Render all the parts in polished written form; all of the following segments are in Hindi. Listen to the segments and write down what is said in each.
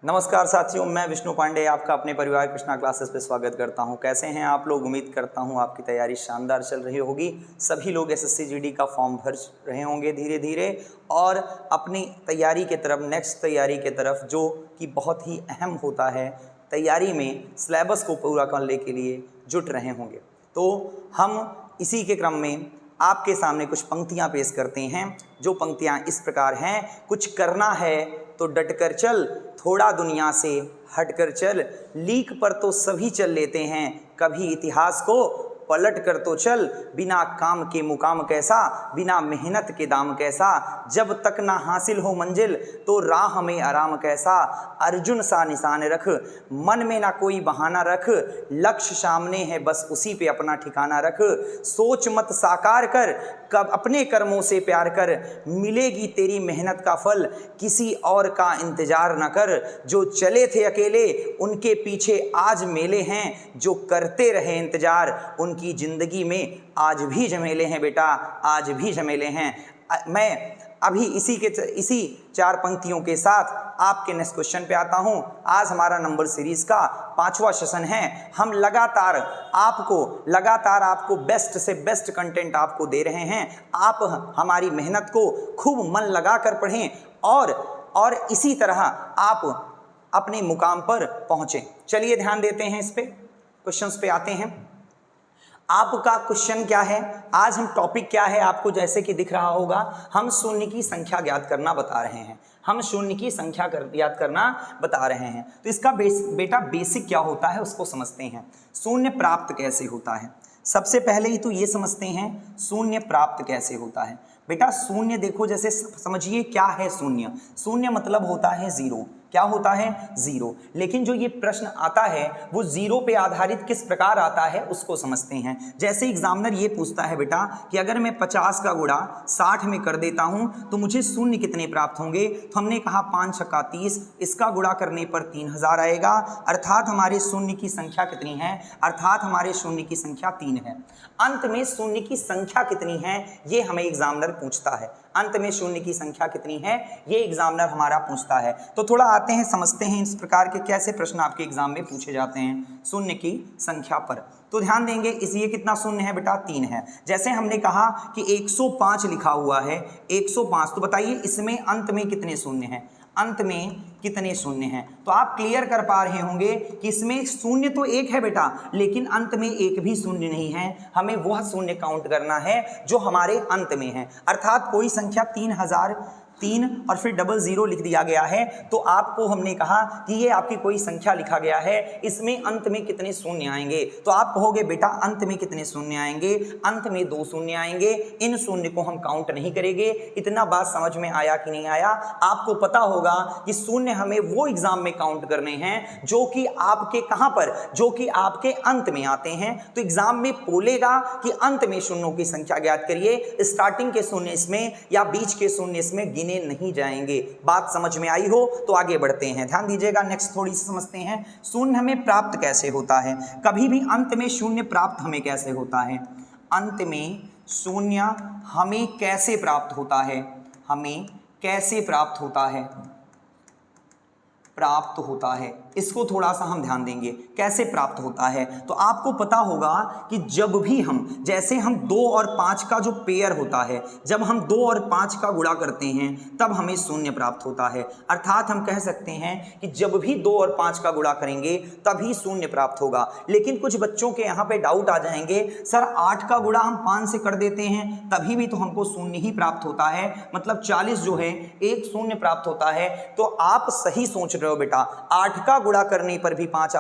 नमस्कार साथियों, मैं विष्णु पांडे आपका अपने परिवार कृष्णा क्लासेस पे स्वागत करता हूं। कैसे हैं आप लोग? उम्मीद करता हूं आपकी तैयारी शानदार चल रही होगी। सभी लोग एसएससी जीडी का फॉर्म भर रहे होंगे धीरे धीरे और अपनी तैयारी के तरफ, नेक्स्ट तैयारी के तरफ, जो कि बहुत ही अहम होता है, तैयारी में सिलेबस को पूरा करने के लिए जुट रहे होंगे। तो हम इसी के क्रम में आपके सामने कुछ पंक्तियां पेश करते हैं, जो पंक्तियां इस प्रकार हैं। कुछ करना है तो डटकर चल, थोड़ा दुनिया से हटकर चल, लीक पर तो सभी चल लेते हैं, कभी इतिहास को पलट कर तो चल, बिना काम के मुकाम कैसा, बिना मेहनत के दाम कैसा, जब तक ना हासिल हो मंजिल तो राह में आराम कैसा, अर्जुन सा निशान रख, मन में ना कोई बहाना रख, लक्ष्य सामने है बस उसी पे अपना ठिकाना रख, सोच मत साकार कर, कब अपने कर्मों से प्यार कर, मिलेगी तेरी मेहनत का फल, किसी और का इंतजार न कर, जो चले थे अकेले उनके पीछे आज मेले हैं, जो करते रहे इंतजार उनकी जिंदगी में आज भी झमेले हैं बेटा, आज भी झमेले हैं। मैं अभी इसी 4 पंक्तियों के साथ आपके नेक्स्ट क्वेश्चन पे आता हूं। आज हमारा नंबर सीरीज का 5वां सेशन है। हम लगातार आपको बेस्ट से बेस्ट कंटेंट आपको दे रहे हैं। आप हमारी मेहनत को खूब मन लगा कर पढ़ें और इसी तरह आप अपने मुकाम पर पहुंचें। चलिए ध्यान देते हैं, इस पे क्वेश्चंस पे आते हैं। आपका क्वेश्चन क्या है? आज हम टॉपिक क्या है, आपको जैसे कि दिख रहा होगा, हम शून्य की संख्या ज्ञात करना बता रहे हैं। हम शून्य की संख्या ज्ञात करना बता रहे हैं। तो इसका बेटा बेसिक क्या होता है उसको समझते हैं। शून्य प्राप्त कैसे होता है? सबसे पहले ही तो ये समझते हैं शून्य प्राप्त कैसे होता है। बेटा शून्य देखो, जैसे समझिए क्या है शून्य। शून्य मतलब होता है जीरो। क्या होता है? जीरो। लेकिन जो ये प्रश्न आता है वो जीरो पे आधारित किस प्रकार आता है उसको समझते हैं। जैसे एग्जामिनर ये पूछता है बेटा कि अगर मैं 50 का गुणा 60 में कर देता हूं तो मुझे शून्य कितने प्राप्त होंगे? तो हमने कहा 5 छक्का 30, इसका गुणा करने पर 3000 आएगा। अर्थात हमारे शून्य की संख्या कितनी है? अर्थात हमारे शून्य की संख्या 3 है। अंत में शून्य की संख्या कितनी है ये हमें एग्जामिनर पूछता है। अंत में शून्य की संख्या कितनी है ये एग्जामिनर हमारा पूछता है। तो थोड़ा आते हैं, समझते हैं इस प्रकार के कैसे प्रश्न आपके एग्जाम में पूछे जाते हैं शून्य की संख्या पर। तो ध्यान देंगे, ये कितना शून्य है बेटा? 3 है। जैसे हमने कहा कि 105 लिखा हुआ है, 105, तो बताइए इसमें अंत में कितने शून्य हैं? अंत में कितने शून्य हैं? तो आप क्लियर कर पा रहे होंगे कि इसमें शून्य तो 1 है बेटा, लेकिन अंत में एक भी शून्य नहीं है। हमें वह शून्य काउंट करना है जो हमारे अंत में है। अर्थात कोई संख्या 3003 और फिर 00 लिख दिया गया है, तो आपको हमने कहा कि ये आपकी कोई संख्या लिखा गया है, इसमें अंत में कितने शून्य आएंगे? तो आप कहोगे बेटा अंत में कितने शून्य आएंगे? अंत में 2 शून्य आएंगे। इन शून्य को हम काउंट नहीं करेंगे। इतना बात समझ में आया कि नहीं आया? आपको पता होगा कि शून्य हमें वो एग्जाम में काउंट करने हैं जो कि आपके कहां पर, जो कि आपके अंत में आते हैं। तो एग्जाम में बोलेगा कि अंत में शून्यों की संख्या ज्ञात करिए। स्टार्टिंग के शून्य इसमें या बीच के शून्य इसमें गिने नहीं जाएंगे। बात समझ में आई हो तो आगे बढ़ते हैं, ध्यान दीजिएगा। नेक्स्ट थोड़ी सी समझते हैं शून्य हमें प्राप्त कैसे होता है। कभी भी अंत में शून्य प्राप्त हमें कैसे होता है? अंत में शून्य हमें कैसे प्राप्त होता है? हमें कैसे प्राप्त होता है? प्राप्त होता है, इसको थोड़ा सा हम ध्यान देंगे, कैसे प्राप्त होता है। तो आपको पता होगा कि जब भी हम, जैसे हम 2 और 5 का जो पेयर होता है, जब हम 2 और 5 का गुणा करते हैं तब हमें शून्य प्राप्त होता है। अर्थात हम कह सकते हैं कि जब भी 2 और 5 का गुणा करेंगे तभी शून्य प्राप्त होगा। लेकिन कुछ बच्चों के यहाँ पे डाउट आ जाएंगे, सर 8 का गुणा हम 5 से कर देते हैं तभी भी तो हमको शून्य ही प्राप्त होता है, मतलब 40 जो है एक शून्य प्राप्त होता है। तो आप सही सोच रहे हो बेटा, 8 का गुणा करने पर भी 5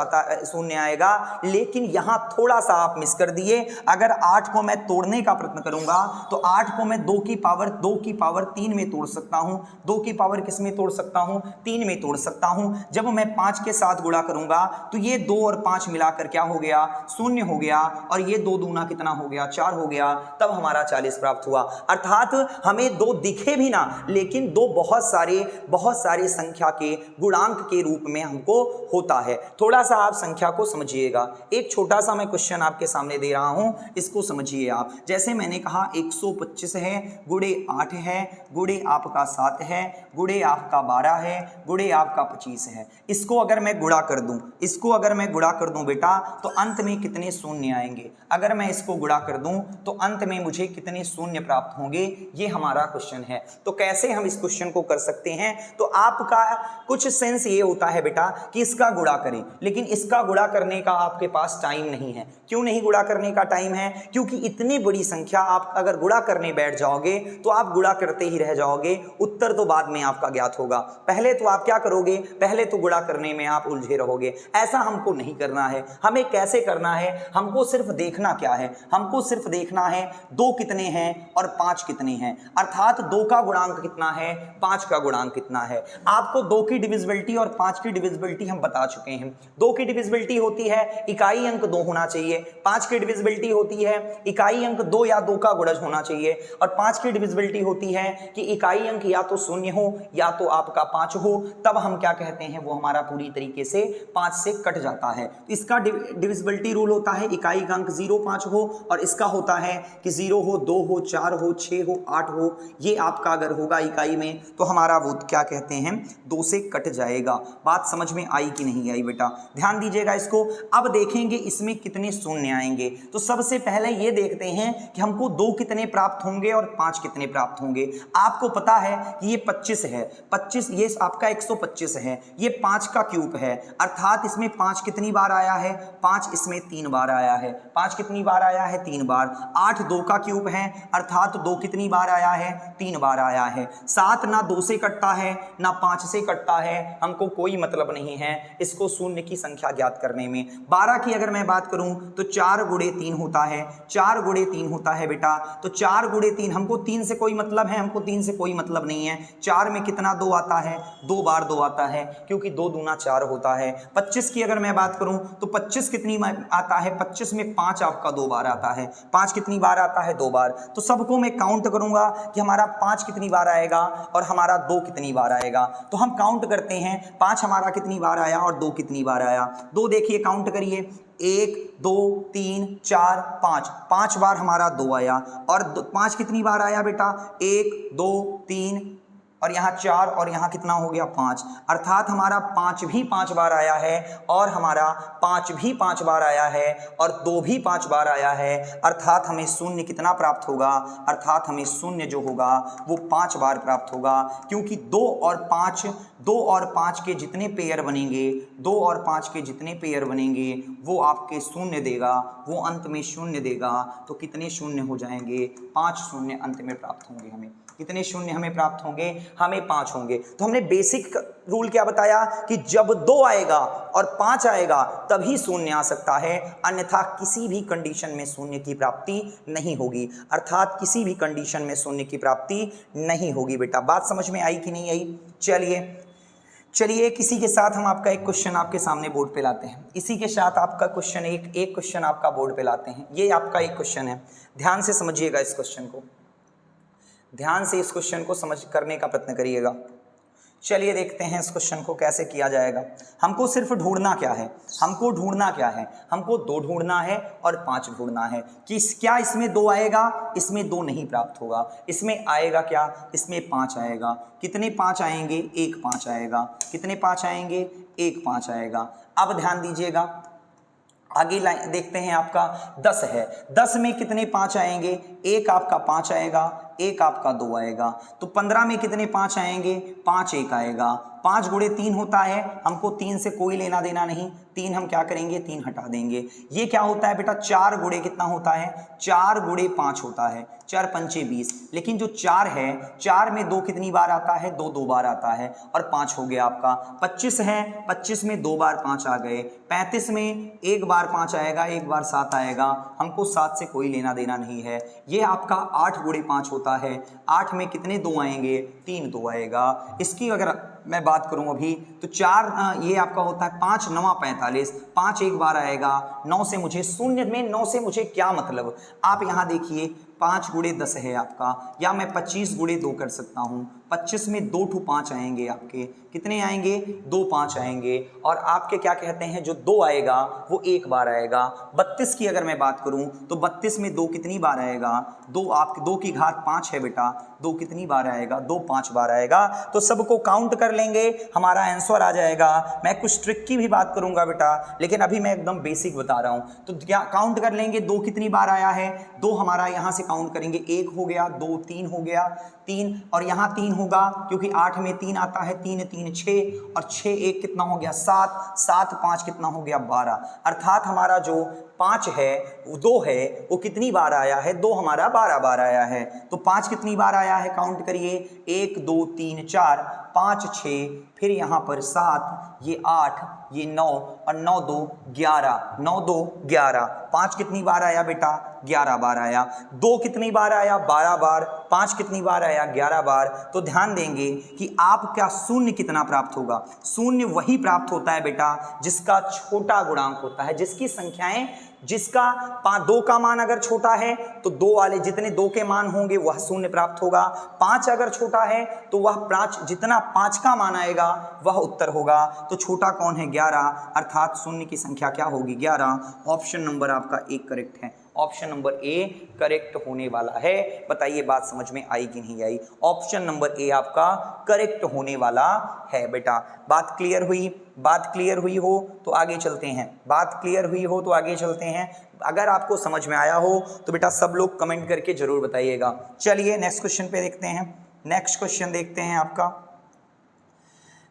शून्य आएगा, लेकिन यहां थोड़ा सा आप मिस कर दिए। अगर 8 को मैं तोड़ने का प्रयत्न करूंगा तो 8 को मैं 2 की पावर 3 में तोड़ सकता हूं। 2 की पावर किस में तोड़ सकता हूं? 3 में तोड़ सकता हूं। जब मैं 5 के साथ गुणा करूंगा तो ये 2 और 5 मिलाकर क्या हो गया? शून्य हो गया। और ये 2 दूना कितना हो गया? 4 हो गया। तब हमारा 40 प्राप्त हुआ। अर्थात हमें 2 दिखे भी ना, लेकिन 2 बहुत सारे संख्या के गुणांक गुणांक के रूप में हमको होता है। थोड़ा सा आप संख्या को समझिएगा, एक छोटा सा मैं क्वेश्चन आपके सामने दे रहा हूं, इसको समझिए आप। जैसे मैंने कहा 125 है, गुणे 8 है, गुणे आपका 7 है, गुणे आपका 12 है, गुणे आपका 25 है। इसको अगर मैं गुणा कर दूं, इसको अगर मैं गुणा कर दूं बेटा, तो अंत में कितने शून्य आएंगे? अगर मैं इसको गुणा कर दूं तो अंत में मुझे कितने शून्य प्राप्त होंगे, ये हमारा क्वेश्चन है। तो कैसे हम इस क्वेश्चन को कर सकते हैं? तो आपका कुछ सेंस ये होता है बेटा कि इसका गुणा करें, लेकिन इसका गुणा करने का आपके पास टाइम नहीं है। क्यों नहीं गुणा करने का टाइम है? क्योंकि इतनी बड़ी संख्या आप अगर गुणा करने बैठ जाओगे तो आप गुणा करते ही रह जाओगे, उत्तर तो बाद में आपका ज्ञात होगा। पहले तो आप क्या करोगे? पहले तो गुणा करने में आप उलझे रहोगे। ऐसा हमको नहीं करना है। हमें कैसे करना है? हमको सिर्फ देखना क्या है? हमको सिर्फ देखना है 2 कितने हैं और 5 कितने हैं, अर्थात 2 का गुणांक कितना है, 5 का गुणांक कितना है। आपको 2 की डिविजिबिलिटी और 5 की डिविजिबिलिटी हम बता चुके हैं। 2 की डिविजिबिलिटी होती है इकाई अंक 2 होना चाहिए, 5 की डिविजिबिलिटी होती है इकाई अंक 2 या 2 का गुणज होना चाहिए, और 5 की डिविजिबिलिटी होती है कि इकाई अंक या तो 0 हो या तो आपका 5 हो, तब हम क्या कहते हैं, वो हमारा पूरी तरीके से 5 से कट जाता है। इसका डिविजिबिलिटी रूल होता है इकाई का अंक 0, 5 हो, और इसका होता है कि 0 हो, 2 हो, 4 हो, 6 हो, 8 हो। ये आपका अगर होगा इकाई में तो हमारा वो क्या कहते हैं, 2 से कट जाएगा। बात समझ में आई कि नहीं आई बेटा? ध्यान दीजिएगा इसको। अब देखेंगे इसमें कितने शून्य आएंगे। तो सबसे पहले ये देखते हैं कि हमको 2 कितने प्राप्त होंगे और 5 कितने प्राप्त होंगे। आपको पता है कि ये 25 है, 25 ये आपका 125 है, ये 5 का क्यूब है, अर्थात इसमें 5 कितनी बार आया है, 5 इसमें 3 बार आया है। 5 कितनी बार आया है? 3 बार। 8 2 का क्यूब है, अर्थात 2 कितनी बार आया है? 3 बार आया है। 7 ना 2 से कटता है ना 5 से कटता है, हमको कोई मतलब नहीं है इसको शून्य की संख्या ज्ञात करने में। 12 की अगर मैं बात करूं तो 4 गुणे 3 होता है, 4 गुणे 3 होता है बेटा। तो 4 गुणे 3, हमको 3 से कोई मतलब है, हमको 3 से कोई मतलब नहीं है। 4 में कितना 2 आता है? 2 बार 2 आता है, क्योंकि 2 दूना 4 होता है। 25 की अगर मैं बात करूं तो 25 कितनी आता है? 25 में 5 आपका 2 बार आता है। 5 कितनी बार आता है? 2 बार। तो सबको मैं काउंट करूंगा कि हमारा 5 कितनी बार आएगा और हमारा 2 कितनी बार आएगा। तो हम काउंट करते हैं, 5 हमारा कितनी बार आया और 2 कितनी बार आया। 2 देखिए काउंट करिए, 1 2 3 4 5, 5 बार हमारा 2 आया, और 5 कितनी बार आया बेटा? 1 2 3 और यहाँ 4 और यहाँ कितना हो गया? 5, अर्थात हमारा 5 भी 5 बार आया है, और हमारा 5 भी 5 बार आया है, और 2 भी 5 बार आया है, अर्थात हमें शून्य कितना प्राप्त होगा? अर्थात हमें शून्य जो होगा वो 5 बार प्राप्त होगा, क्योंकि 2 और 5 के जितने पेयर बनेंगे, 2 और 5 के जितने पेयर बनेंगे वो आपके शून्य देगा, वो अंत में शून्य देगा। तो कितने शून्य हो जाएंगे? 5 शून्य अंत में प्राप्त होंगे। हमें कितने शून्य हमें प्राप्त होंगे? हमें 5 होंगे। तो हमने बेसिक रूल क्या बताया कि जब 2 आएगा और 5 आएगा तभी शून्य आ सकता है, अन्यथा किसी भी कंडीशन में शून्य की प्राप्ति नहीं होगी, अर्थात किसी भी कंडीशन में शून्य की प्राप्ति नहीं होगी। बेटा बात समझ में आई कि नहीं आई? चलिए किसी के साथ हम आपका एक क्वेश्चन आपके सामने बोर्ड पे लाते हैं। इसी के साथ आपका क्वेश्चन एक क्वेश्चन आपका बोर्ड पे लाते हैं। ये आपका एक क्वेश्चन है, ध्यान से समझिएगा इस क्वेश्चन को, ध्यान से इस क्वेश्चन को समझ करने का प्रयत्न करिएगा। चलिए देखते हैं इस क्वेश्चन को कैसे किया जाएगा। हमको सिर्फ ढूंढना क्या है? हमको ढूंढना क्या है? हमको 2 ढूंढना है और 5 ढूंढना है। कि क्या इसमें 2 आएगा? इसमें 2 नहीं प्राप्त होगा। इसमें आएगा क्या? इसमें 5 आएगा। कितने 5 आएंगे? 1 5 आएगा। कितने 5 आएंगे? 1 5 आएगा। अब ध्यान दीजिएगा, आगे लाइन देखते हैं, आपका 10 है, 10 में कितने 5 आएंगे? 1 आपका 5 आएगा, 1 आपका 2 आएगा। तो 15 में कितने 5 आएंगे? 5 1 आएगा। 5 गुणे 3 होता है, हमको 3 से कोई लेना देना नहीं, 3 हम क्या करेंगे? 3 हटा देंगे। ये क्या होता है बेटा? 4 गुणे कितना होता है? 4 गुणे 5 होता है, 4 पंचे 20। लेकिन जो 4 है, 4 में 2 कितनी बार आता है? 2 बार आता है, और 5 हो गया आपका। 25 है, 25 में 2 बार 5 आ गए। 35 में 1 बार 5 आएगा, 1 बार 7 आएगा, हमको 7 से कोई लेना देना नहीं है। ये आपका 8 गुणे 5 होता है। 8 में कितने 2 आएंगे? 3 2 आएगा। इसकी अगर मैं बात करूं अभी तो 4 ये आपका होता है 5 9 45, 5 1 बार आएगा। 9 से मुझे शून्य में 9 से मुझे क्या मतलब? आप यहाँ देखिए 5 गुणे 10 है आपका, या मैं 25 गुणे 2 कर सकता हूँ। 25 में 2 to 5 आएंगे, आपके कितने आएंगे? 2 5 आएंगे। और आपके क्या कहते हैं, जो 2 आएगा वो 1 बार आएगा। 32 की अगर मैं बात करूं तो 32 में 2 कितनी बार आएगा? 2, आपके 2 की घात 5 है बेटा, 2 कितनी बार आएगा? 2 5 बार आएगा। तो सबको काउंट कर लेंगे, हमारा आंसर आ जाएगा। मैं कुछ ट्रिक की भी बात करूंगा बेटा, लेकिन अभी मैं एकदम बेसिक बता रहा हूं। तो क्या काउंट कर लेंगे, 2 कितनी बार आया है? 2 हमारा यहां से काउंट करेंगे, 1 हो गया, 2 3 हो गया, 3 और यहाँ 3 होगा क्योंकि 8 में 3 आता है, 3 3 6 और 6 1 कितना हो गया? 7, 7 5 कितना हो गया? 12। अर्थात हमारा जो 5 है, 2 है, वो कितनी बार आया है? 2 हमारा 12 बार आया है। तो 5 कितनी बार आया है? काउंट करिए, 1 2 3 4 5 6, फिर यहाँ पर 7, ये 8, ये 9 और 9 2 11, 9 2 11। 5 कितनी बार आया बेटा? 11 बार आया। 2 कितनी बार आया? 12 बार। 5 कितनी बार आया? 11 बार। तो ध्यान देंगे कि आपका शून्य कितना प्राप्त होगा? शून्य वही प्राप्त होता है बेटा जिसका छोटा गुणांक होता है, जिसकी संख्याएं, जिसका 2 का मान अगर छोटा है तो 2 वाले जितने 2 के मान होंगे वह शून्य प्राप्त होगा। 5 अगर छोटा है तो वह 5 जितना 5 का मान आएगा वह उत्तर होगा। तो छोटा कौन है? 11, अर्थात शून्य की संख्या क्या होगी? 11। ऑप्शन नंबर आपका ए करेक्ट है। ऑप्शन नंबर ए करेक्ट होने वाला है। बताइए बात समझ में आई कि नहीं आई? ऑप्शन नंबर ए आपका करेक्ट होने वाला है बेटा। बात क्लियर हुई? बात क्लियर हुई हो तो आगे चलते हैं। बात क्लियर हुई हो तो आगे चलते हैं। अगर आपको समझ में आया हो तो बेटा सब लोग कमेंट करके जरूर बताइएगा। चलिए नेक्स्ट क्वेश्चन पे देखते हैं। नेक्स्ट क्वेश्चन देखते हैं आपका।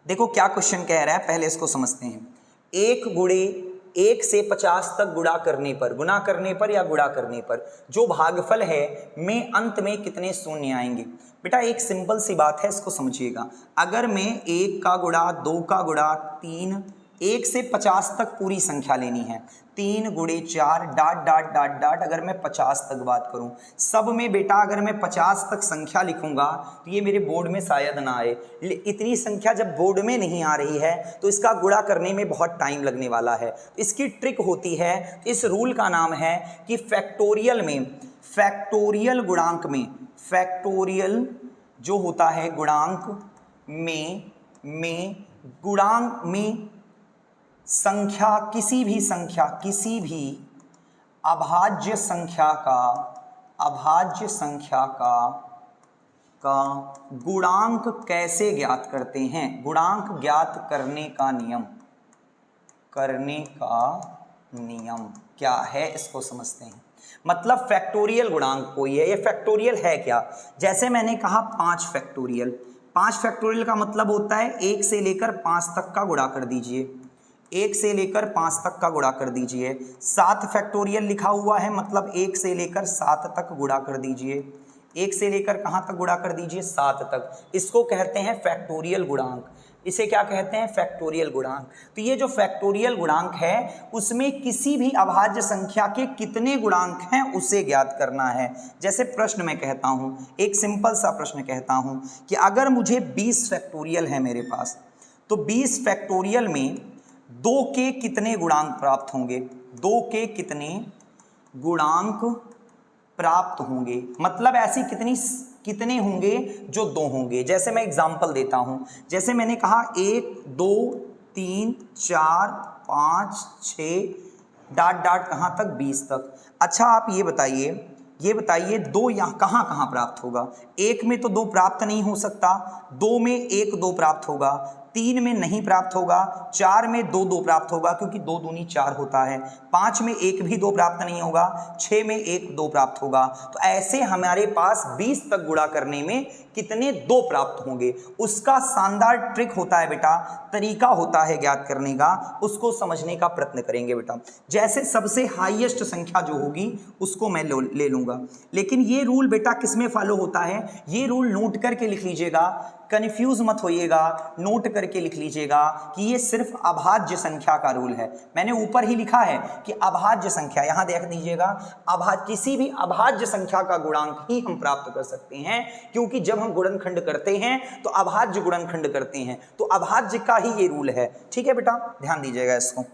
देखो क्या क्वेश्चन कह रहा है, पहले इसको समझते हैं। 1 से 50 तक गुणा करने पर या गुणा करने पर जो भागफल है में अंत में कितने शून्य आएंगे? बेटा एक सिंपल सी बात है, इसको समझिएगा। अगर मैं 1 का गुणा, 2 का गुणा, 3, 1 से 50 तक पूरी संख्या लेनी है, 3 गुणे 4 डाट डाट डाट डाट, अगर मैं 50 तक बात करूं, सब में बेटा अगर मैं 50 तक संख्या लिखूंगा तो ये मेरे बोर्ड में शायद ना आए। इतनी संख्या जब बोर्ड में नहीं आ रही है तो इसका गुणा करने में बहुत टाइम लगने वाला है। इसकी ट्रिक होती है, इस रूल का नाम है कि फैक्टोरियल में, फैक्टोरियल गुणांक में, फैक्टोरियल जो होता है गुणांक में गुणांक में संख्या, किसी भी अभाज्य संख्या का गुणांक कैसे ज्ञात करते हैं? गुणांक ज्ञात करने का नियम क्या है, इसको समझते हैं। मतलब फैक्टोरियल गुणांक कोई है, ये फैक्टोरियल है क्या? जैसे मैंने कहा 5 फैक्टोरियल, 5 फैक्टोरियल का मतलब होता है 1 से लेकर 5 तक का गुणा कर दीजिए, 1 से लेकर 5 तक का गुणा कर दीजिए। 7 फैक्टोरियल लिखा हुआ है, मतलब 1 से लेकर 7 तक गुणा कर दीजिए। 1 से लेकर कहाँ तक गुणा कर दीजिए? 7 तक। इसको कहते हैं फैक्टोरियल गुणांक। इसे क्या कहते हैं? फैक्टोरियल गुणांक। तो ये जो फैक्टोरियल गुणांक है उसमें किसी भी अभाज्य संख्या के कितने गुणांक हैं उसे ज्ञात करना है। जैसे प्रश्न मैं कहता हूँ, एक सिंपल सा प्रश्न कहता हूँ कि अगर मुझे 20 फैक्टोरियल है मेरे पास, तो 20 फैक्टोरियल में 2 के कितने गुणांक प्राप्त होंगे? 2 के कितने गुणांक प्राप्त होंगे? मतलब ऐसी कितने होंगे जो 2 होंगे। जैसे मैं एग्जांपल देता हूं, जैसे मैंने कहा 1 2 3 4 5 6 डाट डाट कहाँ तक? 20 तक। अच्छा आप ये बताइए 2 यहाँ कहाँ प्राप्त होगा? 1 में तो 2 प्राप्त नहीं हो सकता, 2 में 1 2 प्राप्त होगा, 3 में नहीं प्राप्त होगा, 4 में 2 2 प्राप्त होगा क्योंकि 2 दूनी 4 होता है, 5 में 1 भी 2 प्राप्त नहीं होगा, 6 में 1 2 प्राप्त होगा। तो ऐसे हमारे पास 20 तक गुणा करने में कितने 2 प्राप्त होंगे, उसका शानदार ट्रिक होता है बेटा, तरीका होता है ज्ञात करने का, उसको समझने का प्रयत्न करेंगे बेटा। जैसे सबसे हाईएस्ट संख्या जो होगी उसको मैं ले लूंगा, लेकिन ये रूल बेटा किसमें फॉलो होता है? ये रूल नोट करके लिख लीजिएगा, कंफ्यूज मत होइएगा, नोट करके लिख लीजिएगा कि ये सिर्फ अभाज्य संख्या का रूल है। मैंने ऊपर ही लिखा है कि अभाज्य संख्या, यहां देख दीजिएगा, किसी भी अभाज्य संख्या का गुणांक ही हम प्राप्त कर सकते हैं, क्योंकि जब हम गुणनखंड करते हैं तो अभाज्य गुणनखंड करते हैं, तो अभाज्य का ही ये रूल है। ठीक है बेटा, ध्यान दीजिएगा इसको।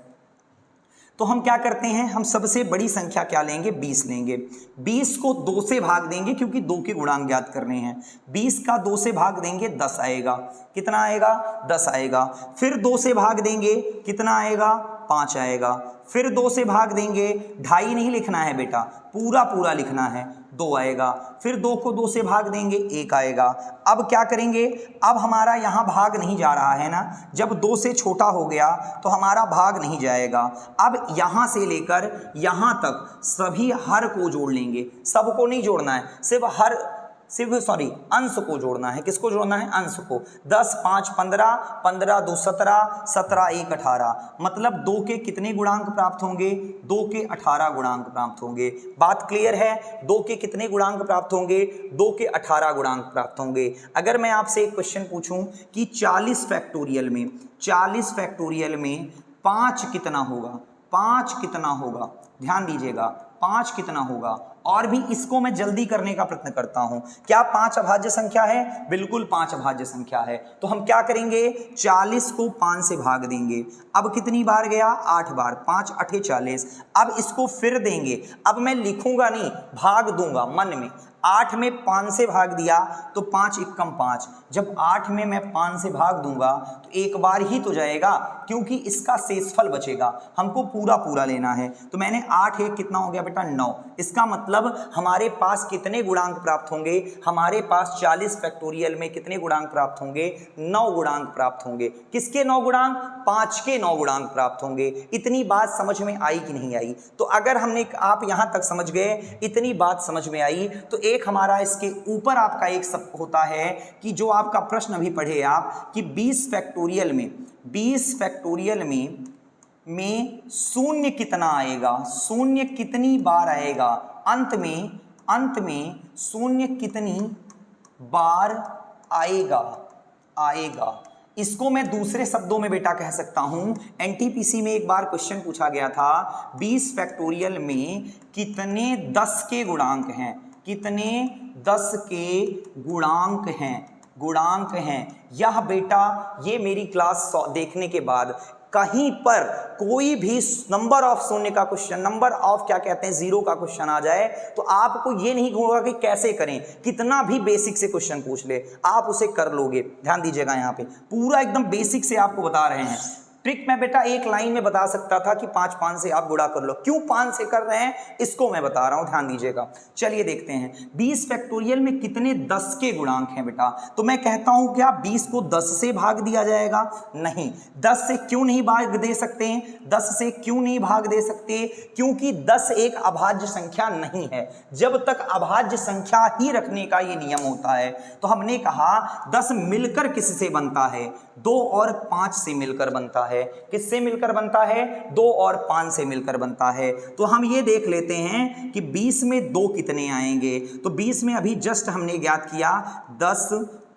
तो हम क्या करते हैं, हम सबसे बड़ी संख्या क्या लेंगे, 20 लेंगे। 20 को 2 से भाग देंगे क्योंकि 2 के गुणांक ज्ञात करने हैं। 20 का 2 से भाग देंगे 10 आएगा। कितना आएगा, 10 आएगा। फिर 2 से भाग देंगे कितना आएगा, 5 आएगा। फिर 2 से भाग देंगे, 2.5 नहीं लिखना है बेटा, पूरा पूरा लिखना है, 2 आएगा। फिर 2 को 2 से भाग देंगे 1 आएगा। अब क्या करेंगे, अब हमारा यहाँ भाग नहीं जा रहा है ना, जब 2 से छोटा हो गया तो हमारा भाग नहीं जाएगा। अब यहाँ से लेकर यहाँ तक सभी हर को जोड़ लेंगे, सबको नहीं जोड़ना है, अंश को जोड़ना है। किसको जोड़ना है, अंश को। 10 5 15, 15 2 17, 17 1 18, मतलब 2 के कितने गुणांक प्राप्त होंगे, 2 के 18 गुणांक प्राप्त होंगे। बात क्लियर है, 2 के कितने गुणांक प्राप्त होंगे, 2 के 18 गुणांक प्राप्त होंगे। अगर मैं आपसे एक क्वेश्चन पूछूं कि 40 फैक्टोरियल में 5 कितना होगा, 5 कितना होगा, ध्यान दीजिएगा, 5 कितना होगा। और भी इसको मैं जल्दी करने का प्रयत्न करता हूं। क्या 5 अभाज्य संख्या है, बिल्कुल 5 अभाज्य संख्या है। तो हम क्या करेंगे, 40 को 5 से भाग देंगे। अब कितनी बार गया, 8 बार, 5 8 40। अब इसको फिर देंगे, अब मैं लिखूंगा नहीं, भाग दूंगा मन में। 8 में 5 से भाग दिया तो 5 एकम 5, जब 8 में मैं 5 से भाग दूंगा तो एक बार ही तो जाएगा, क्योंकि इसका शेषफल बचेगा, हमको पूरा पूरा लेना है। तो मैंने 8 1 कितना हो गया बेटा, 9। इसका मतलब हमारे पास कितने गुणांक प्राप्त होंगे, हमारे पास 40 फैक्टोरियल में कितने गुणांक प्राप्त होंगे, 9 गुणांक प्राप्त होंगे। किसके 9 गुणांक, 5 के 9 गुणांक प्राप्त होंगे। इतनी बात समझ में आई कि नहीं आई? तो अगर हमने, आप यहां तक समझ गए, इतनी बात समझ में आई, तो एक हमारा इसके ऊपर आपका एक सब होता है कि जो आपका प्रश्न अभी पढ़े आप कि 20 फैक्टोरियल में शून्य कितना आएगा, शून्य कितनी बार आएगा, अंत में शून्य कितनी बार आएगा। इसको मैं दूसरे शब्दों में बेटा कह सकता हूं, एनटीपीसी में एक बार क्वेश्चन पूछा गया था, 20 फैक्टोरियल में कितने 10 के गुणांक हैं, कितने 10 के गुणांक हैं। यह बेटा, ये मेरी क्लास देखने के बाद कहीं पर कोई भी नंबर ऑफ शून्य का क्वेश्चन, नंबर ऑफ क्या कहते हैं, 0 का क्वेश्चन आ जाए तो आपको ये नहीं होगा कि कैसे करें, कितना भी बेसिक से क्वेश्चन पूछ ले आप उसे कर लोगे। ध्यान दीजिएगा, यहाँ पे पूरा एकदम बेसिक से आपको बता रहे हैं। ट्रिक मैं बेटा एक लाइन में बता सकता था कि 5 5 से आप गुणा कर लो, क्यों 5 से कर रहे हैं इसको मैं बता रहा हूं, ध्यान दीजिएगा। चलिए देखते हैं 20 फैक्टोरियल में कितने 10 के गुणांक हैं बेटा। तो मैं कहता हूं क्या 20 को 10 से भाग दिया जाएगा, नहीं। 10 से क्यों नहीं भाग दे सकते हैं, 10 से क्यों नहीं भाग दे सकते, क्योंकि 10 एक अभाज्य संख्या नहीं है। जब तक अभाज्य संख्या ही रखने का ये नियम होता है, तो हमने कहा 10 मिलकर किससे बनता है, 2 और 5 से मिलकर बनता है। किससे मिलकर बनता है, 2 और 5 से मिलकर बनता है। तो हम ये देख लेते हैं कि 20 में 2 कितने आएंगे। तो 20 में अभी जस्ट हमने ज्ञात किया 10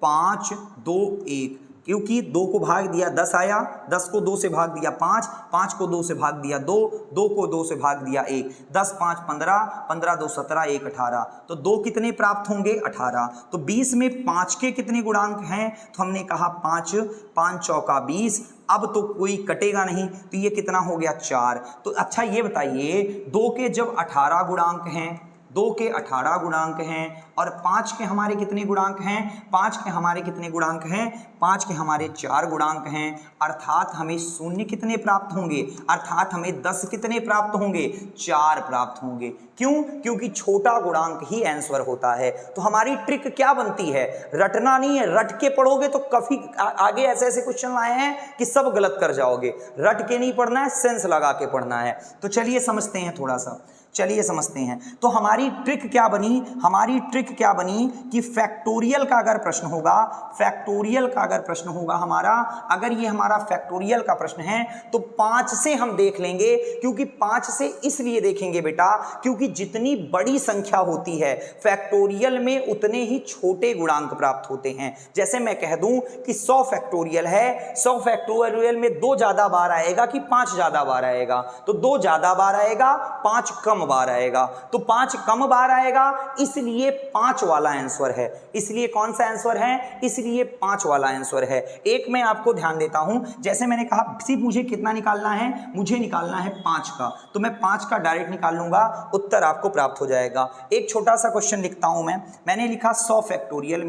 5 2 1, क्योंकि 2 को भाग दिया 10 आया, 10 को 2 से भाग दिया 5, 5 को 2 से भाग दिया 2, 2 को 2 से भाग दिया 1, 10 5 15, 15 2 17, 1 18। तो 2 कितने प्राप्त होंगे, 18। तो 20 में 5 के कितने गुणांक हैं, तो हमने कहा 5, 5 चौका 20। अब तो कोई कटेगा नहीं, तो ये कितना हो गया, 4। तो अच्छा ये बताइए, 2 के जब 18 गुणांक हैं, 2 के 18 गुणांक हैं और 5 के हमारे कितने गुणांक हैं, 5 के हमारे कितने गुणांक हैं, 5 के हमारे 4 गुणांक हैं। अर्थात हमें शून्य कितने प्राप्त होंगे, अर्थात हमें 10 कितने प्राप्त होंगे, 4 प्राप्त होंगे। क्यों, क्योंकि छोटा गुणांक ही आंसर होता है। तो हमारी ट्रिक क्या बनती है, रटना नहीं है, रट के पढ़ोगे तो काफी आगे ऐसे ऐसे क्वेश्चन लाए हैं कि सब गलत कर जाओगे। रट के नहीं पढ़ना है, सेंस लगा के पढ़ना है। तो चलिए समझते हैं थोड़ा सा, चलिए समझते हैं। तो हमारी ट्रिक क्या बनी, हमारी ट्रिक क्या बनी कि फैक्टोरियल का अगर प्रश्न होगा, फैक्टोरियल का अगर प्रश्न होगा हमारा, अगर ये हमारा फैक्टोरियल का प्रश्न है तो 5 से हम देख लेंगे। क्योंकि 5 से इसलिए देखेंगे बेटा, क्योंकि जितनी बड़ी संख्या होती है फैक्टोरियल में उतने ही छोटे गुणांक प्राप्त होते हैं। जैसे मैं कह दूं कि 100 फैक्टोरियल है, 100 फैक्टोरियल में 2 ज्यादा बार आएगा कि 5 ज्यादा बार आएगा, तो 2 ज्यादा बार आएगा 5 कम कम बार आएगा, तो 5 कम बार आएगा, इसलिए 5 वाला आंसर है। इसलिए कौन सा आंसर है? इसलिए 5 वाला आंसर है। एक मैं आपको ध्यान देता हूं, जैसे मैंने कहा सिर्फ मुझे कितना निकालना है, मुझे निकालना है 5 का, तो मैं 5 का डायरेक्ट निकाल लूंगा, उत्तर आपको प्राप्त हो जाएगा। एक छोटा सा क्वेश्चन लिखता हूं मैंने लिखा 100 फैक्टोरियल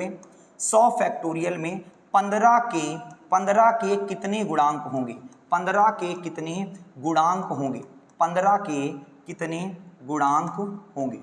में 15 के कितने गुणांक होंगे? 15 के कितने गुणांक होंगे? 15 के कितने गुणांक होंगे?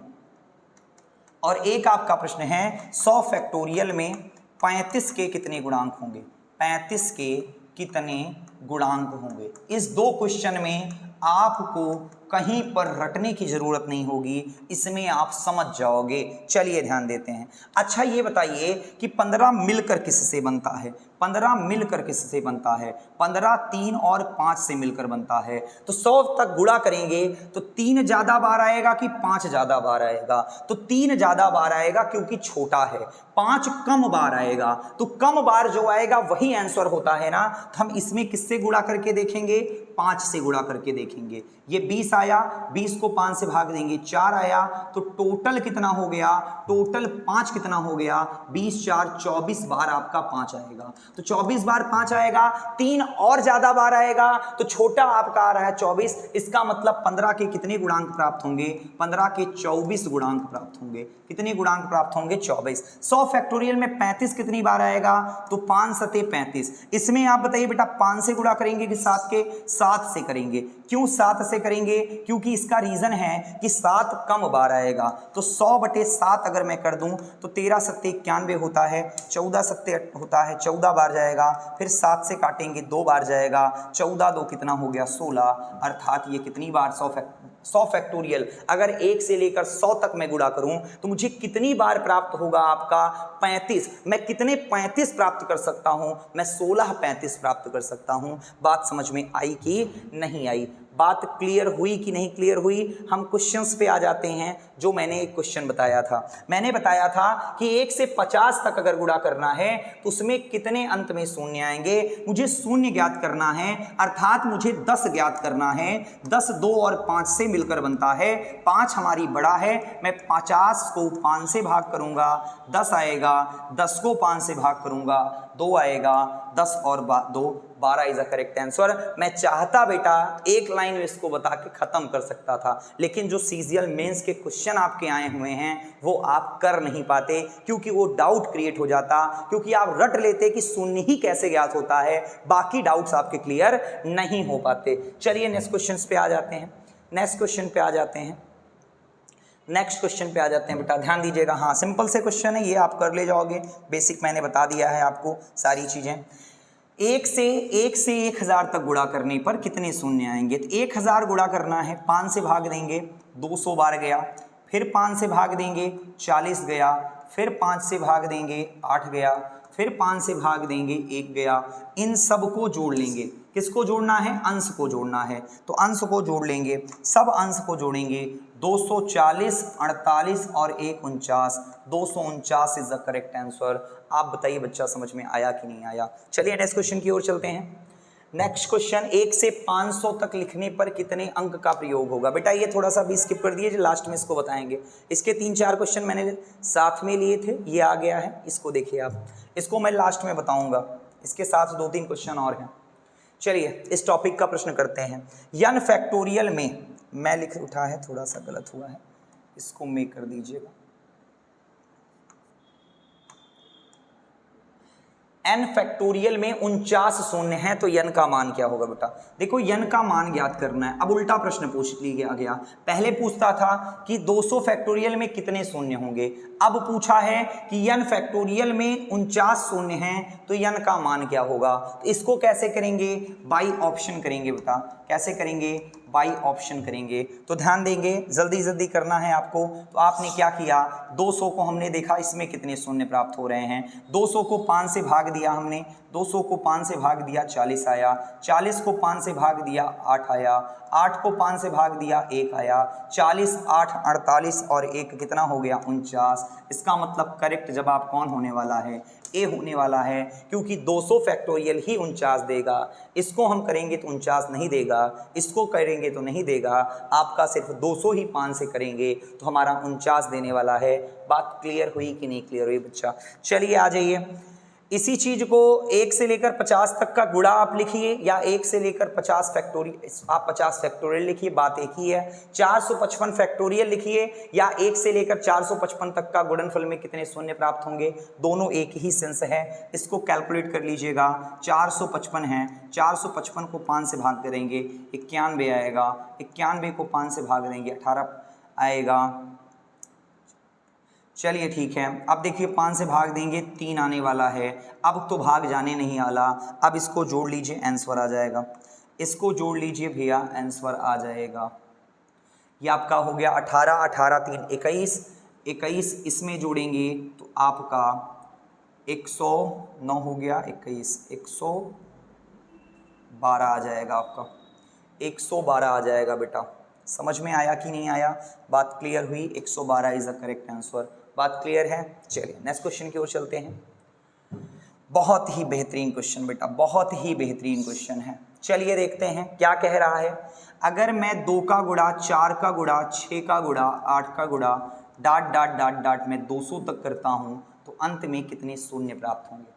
और एक आपका प्रश्न है 100 फैक्टोरियल में 35 के कितने गुणांक होंगे? 35 के कितने गुणांक होंगे? इस दो क्वेश्चन में आपको कहीं पर रटने की जरूरत नहीं होगी, इसमें आप समझ जाओगे। चलिए ध्यान देते हैं। अच्छा ये बताइए कि 15 मिलकर किससे बनता है? 15 मिलकर किससे बनता है? 15 3 और 5 से मिलकर बनता है। तो 100 तक गुणा करेंगे तो 3 ज्यादा बार आएगा कि 5 ज्यादा बार आएगा? तो 3 ज्यादा बार आएगा क्योंकि छोटा है। 5 कम बार आएगा, तो कम बार जो आएगा वही आंसर होता है ना। तो हम इसमें किससे गुणा करके देखेंगे? 5 से गुणा करके देखेंगे। ये 20 आया, 20 को 5 से भाग देंगे, 4 आया, तो टोटल कितना हो गया? टोटल 5 कितना हो गया? 20 4 24 बार आपका 5 आएगा। तो 24 बार 5 आएगा, 3 और ज्यादा बार आएगा, तो छोटा आपका आ रहा है 24। इसका मतलब 15 के कितने गुणांक प्राप्त होंगे? 15 के 24 गुणांक प्राप्त होंगे। कितने गुणांक प्राप्त होंगे? 24। 100 फैक्टोरियल में 35 कितनी बार आएगा? तो 5 सते 35। इसमें आप बताइए बेटा 5 से गुणा करेंगे कि 7 के? 7 से करेंगे। क्यों 7 से करेंगे? क्योंकि इसका रीजन है कि 7 कम बार आएगा। तो 100/7 अगर मैं कर दूं तो 13 सत्ते 91 होता है, 14 सत्ते होता है, 14 बार जाएगा, फिर 7 से काटेंगे 2 बार जाएगा, 14 2 कितना हो गया? 16। अर्थात ये कितनी बार? 100 फैक्टोरियल अगर 1 से लेकर 100 तक मैं गुणा करूं तो मुझे कितनी बार प्राप्त होगा? आपका 35। मैं कितने 35 प्राप्त कर सकता हूं? मैं 16 35 प्राप्त कर सकता हूं। बात समझ में आई कि नहीं आई? बात क्लियर हुई कि नहीं क्लियर हुई? हम क्वेश्चंस पे आ जाते हैं। जो मैंने एक क्वेश्चन बताया था, मैंने बताया था कि 1 से 50 तक अगर गुणा करना है तो उसमें कितने अंत में शून्य आएंगे? मुझे शून्य ज्ञात करना है, अर्थात मुझे 10 ज्ञात करना है। 10 2 और 5 से मिलकर बनता है। 5 हमारी बड़ा है, मैं 50 को 5 से भाग करूंगा, 10 आएगा, 10 को 5 से भाग करूंगा, 2 आएगा, 10 और 2 12 इज अ करेक्ट आंसर। मैं चाहता बेटा एक लाइन में इसको बता के खत्म कर सकता था, लेकिन जो सीजीएल मेंस के क्वेश्चन आपके आए हुए हैं वो आप कर नहीं पाते, क्योंकि वो डाउट क्रिएट हो जाता, क्योंकि आप रट लेते कि शून्य ही कैसे ज्ञात होता है, बाकी डाउट्स आपके क्लियर नहीं हो पाते। चलिए नेक्स्ट क्वेश्चन पे आ जाते हैं। नेक्स्ट क्वेश्चन पे आ जाते हैं बेटा, ध्यान दीजिएगा। हाँ सिंपल से क्वेश्चन है, ये आप कर ले जाओगे, बेसिक मैंने बता दिया है आपको सारी चीजें। 1 से 1000 तक गुणा करने पर कितने शून्य आएंगे? तो 1000 गुणा करना है, 5 से भाग देंगे, 200 बार गया, फिर 5 से भाग देंगे, 40 गया, फिर 5 से भाग देंगे, 8 गया, फिर 5 से भाग देंगे, 1 गया। इन सब को जोड़ लेंगे। किसको जोड़ना है? अंश को जोड़ना है। तो अंश को जोड़ लेंगे, सब अंश को जोड़ेंगे। 240, 48 और 1 49, 249 इज द करेक्ट आंसर। आप बताइए बच्चा समझ में आया कि नहीं आया? चलिए नेक्स्ट क्वेश्चन की ओर चलते हैं। नेक्स्ट क्वेश्चन, 1 से 500 तक लिखने पर कितने अंक का प्रयोग होगा? बेटा ये थोड़ा सा भी स्किप कर दिए, जो लास्ट में इसको बताएंगे। इसके 3-4 क्वेश्चन मैंने साथ में लिए थे, ये आ गया है, इसको देखिए आप, इसको मैं लास्ट में बताऊंगा। इसके साथ 2-3 क्वेश्चन और हैं। चलिए इस टॉपिक का प्रश्न करते हैं। n फैक्टोरियल में, मैं लिख उठा है, थोड़ा सा गलत हुआ है, इसको मेक कर दीजिएगा। n फैक्टोरियल में 49 शून्य है, तो n का मान क्या होगा बेटा? देखो n का मान ज्ञात करना है। अब उल्टा प्रश्न पूछ लिया गया। पहले पूछता था कि 200 फैक्टोरियल में कितने शून्य होंगे, अब पूछा है कि n फैक्टोरियल में 49 शून्य हैं, तो n का मान क्या होगा? तो इसको कैसे करेंगे? बाई ऑप्शन करेंगे बेटा। कैसे करेंगे? बाई ऑप्शन करेंगे। तो ध्यान देंगे, जल्दी जल्दी करना है आपको। तो आपने क्या किया, 200 को हमने देखा इसमें कितने शून्य प्राप्त हो रहे हैं, 200 को 5 से भाग दिया हमने, 200 को 5 से भाग दिया 40 आया, 40 को 5 से भाग दिया 8 आया, 8 को 5 से भाग दिया 1 आया, 40 8 48 और 1 कितना हो गया 49। इसका मतलब करेक्ट जवाब कौन होने वाला है, ए होने वाला है, क्योंकि 200 फैक्टोरियल ही 49 देगा। इसको हम करेंगे तो 49 नहीं देगा, इसको करेंगे तो नहीं देगा, आपका सिर्फ 200 ही 5 से करेंगे तो हमारा 49 देने वाला है। बात क्लियर हुई कि नहीं क्लियर हुई बच्चा? चलिए आ जाइए, इसी चीज को 1 से लेकर 50 तक का गुणा आप लिखिए या 1 से लेकर 50 फैक्टोरियल, आप 50 फैक्टोरियल लिखिए, बात एक ही है। 455 फैक्टोरियल लिखिए या 1 से लेकर 455 तक का गुणनफल में कितने शून्य प्राप्त होंगे, दोनों एक ही सेंस है। इसको कैलकुलेट कर लीजिएगा। 455 है, 455 को 5 से भाग करेंगे 91 आएगा, 91 को 5 से भाग देंगे 18 आएगा। चलिए ठीक है, अब देखिए 5 से भाग देंगे 3 आने वाला है। अब तो भाग जाने नहीं वाला, अब इसको जोड़ लीजिए आंसर आ जाएगा, इसको जोड़ लीजिए भैया आंसर आ जाएगा। ये आपका हो गया 18, 18 3 21, 21 इसमें जोड़ेंगे तो आपका 109 हो गया, 21 112 आ जाएगा, आपका 112 आ जाएगा बेटा। समझ में आया कि नहीं आया? बात क्लियर हुई? 112 इज द करेक्ट आंसर। बात क्लियर है? चलिए नेक्स्ट क्वेश्चन की ओर चलते हैं। बहुत ही बेहतरीन क्वेश्चन बेटा, बहुत ही बेहतरीन क्वेश्चन है। चलिए देखते हैं क्या कह रहा है। अगर मैं 2 का गुणा, 4 का गुणा, 6 का गुणा, 8 का गुणा डॉट डॉट डॉट डॉट मैं 200 तक करता हूँ तो अंत में कितने शून्य प्राप्त होंगे?